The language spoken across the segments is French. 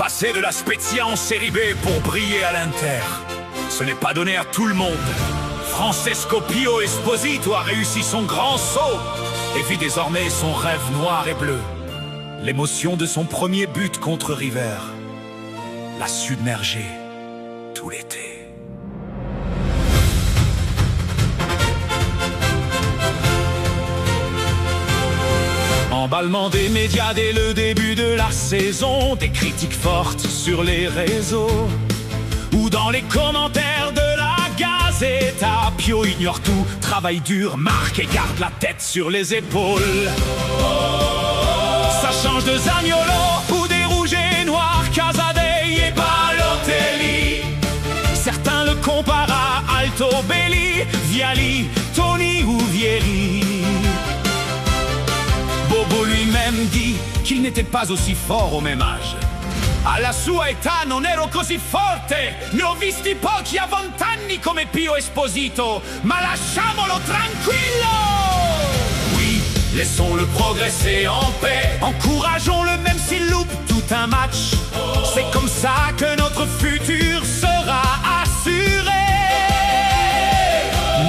Passer de la Spezia en Série B pour briller à l'Inter, ce n'est pas donné à tout le monde. Francesco Pio Esposito a réussi son grand saut et vit désormais son rêve noir et bleu. L'émotion de son premier but contre River l'a submergé tout l'été. Emballement des médias dès le début de la saison, des critiques fortes sur les réseaux ou dans les commentaires de la Gazzetta. Pio ignore tout, travaille dur, marque et garde la tête sur les épaules. Ça change de Zaniolo ou des rouges et noirs, Casadei et Balotelli. Certains le comparent à Altobelli, Viali, Toni ou Vieri. Bobo lui-même dit qu'il n'était pas aussi fort au même âge. Alla sua età non ero così forte, ne ho visti pochi a 20 anni come Pio Esposito, ma lasciamolo tranquillo. Oui, laissons-le progresser en paix, encourageons-le même s'il loupe tout un match. C'est comme ça que notre futur sera assuré.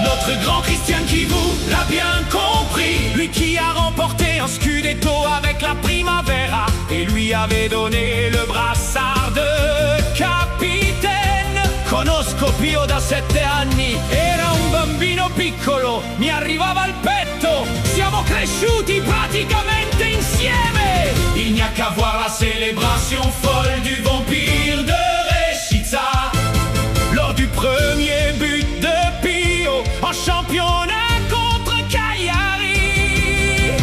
Notre grand Christian Chivu l'a bien compris, lui qui a remporté un scudetto avec la Primavera et lui avait donné le brassard de capitaine. Conosco Pio da 7 anni, era un bambino piccolo, mi arrivava al petto, siamo cresciuti praticamente insieme. Il n'y a qu'à voir la célébration folle du vampire de Reshica lors du premier but de Pio en championnat contre Cagliari.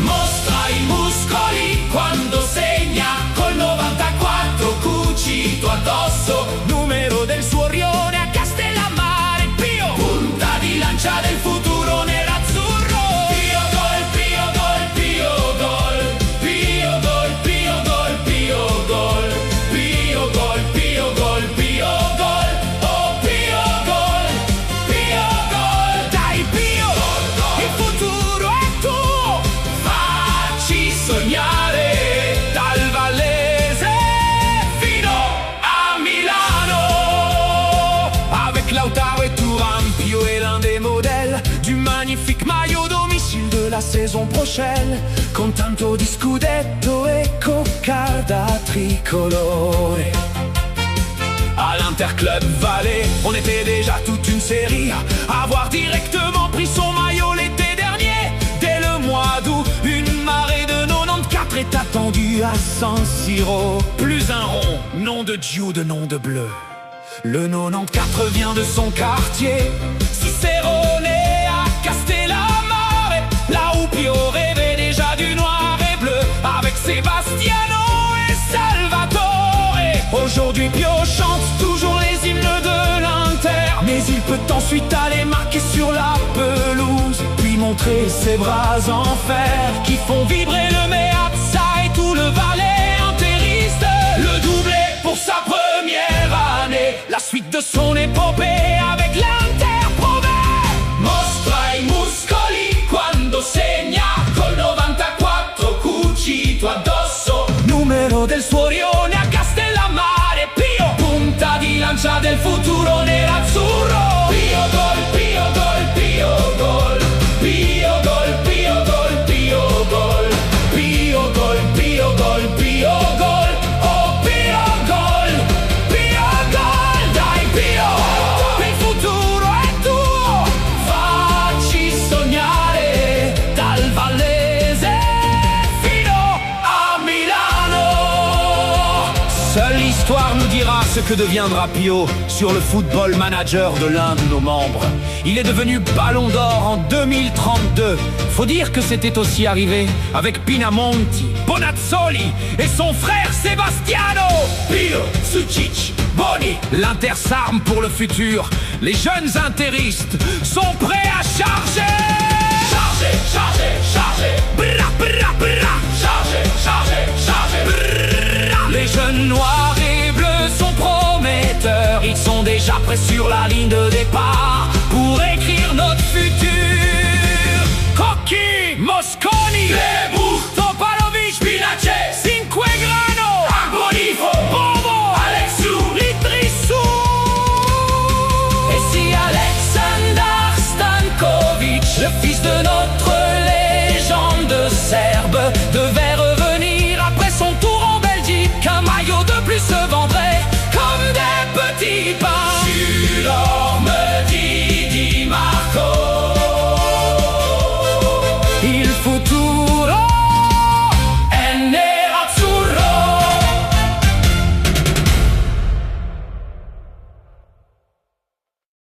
Mostra i muscoli quando segna col 94 cucito addosso, numero del suo rione a Castellammare. Pio, punta di lancia del futuro nerazzurro. Pio gol, Pio gol, Pio gol, Pio gol, Pio gol, Pio gol, Pio gol, Pio gol, Pio gol. Oh Pio gol, Pio gol. Dai Pio, il futuro è tuo. Facci sognare dal Vallese fino a Milano. Avec Lautaro et Thuram, Pio est l'un des modèles du magnifique maillot domicile de la saison prochaine, con tanto di scudetto e coccarda tricolore. À l'Interclub Valais, on était déjà toute une série à avoir directement pris son maillot l'été dernier. Dès le mois d'août, une marée de 94 est attendue à San Siro. Plus un rond, nom de Dieu, de nom de bleu. Le 94 vient de son quartier, Cicerone à Castellammare, là où Pio rêvait déjà du noir et bleu, avec Sebastiano et Salvatore. Aujourd'hui Pio chante toujours les hymnes de l'Inter, mais il peut ensuite aller marquer sur la pelouse, puis montrer ses bras en fer qui font vibrer le Meazza et tout le Valais interiste. Le doublé pour sa première année, la suite de son épopée avec l'Inter Prove. Mostra i muscoli quando segna col 94 cucito addosso, numero del suo rione a Castellammare. Pio, punta di lancia del futuro nerazzurro. Pio gol, Pio gol, Pio gol, Pio gol, Pio gol, Pio gol, Pio gol, Pio gol, Pio gol. Oh Pio gol, Pio gol. Dai Pio, il futuro è tuo. Facci sognare dal Vallese fino a Milano. Seule l'histoire nous dira ce que deviendra Pio sur le football manager de l'un de nos membres. Il est devenu Ballon d'Or en 2032. Faut dire que c'était aussi arrivé avec Pinamonti, Bonazzoli et son frère Sebastiano. Pio, Sucic, Boni, l'Inter s'arme pour le futur. Les jeunes interistes sont prêts à charger. Charger, charger, charger. Bra, bra, bra. Charger, charger, charger. Bra. Les jeunes noirs et bleus sont prometteurs. Ils sont déjà prêts sur la ligne de départ.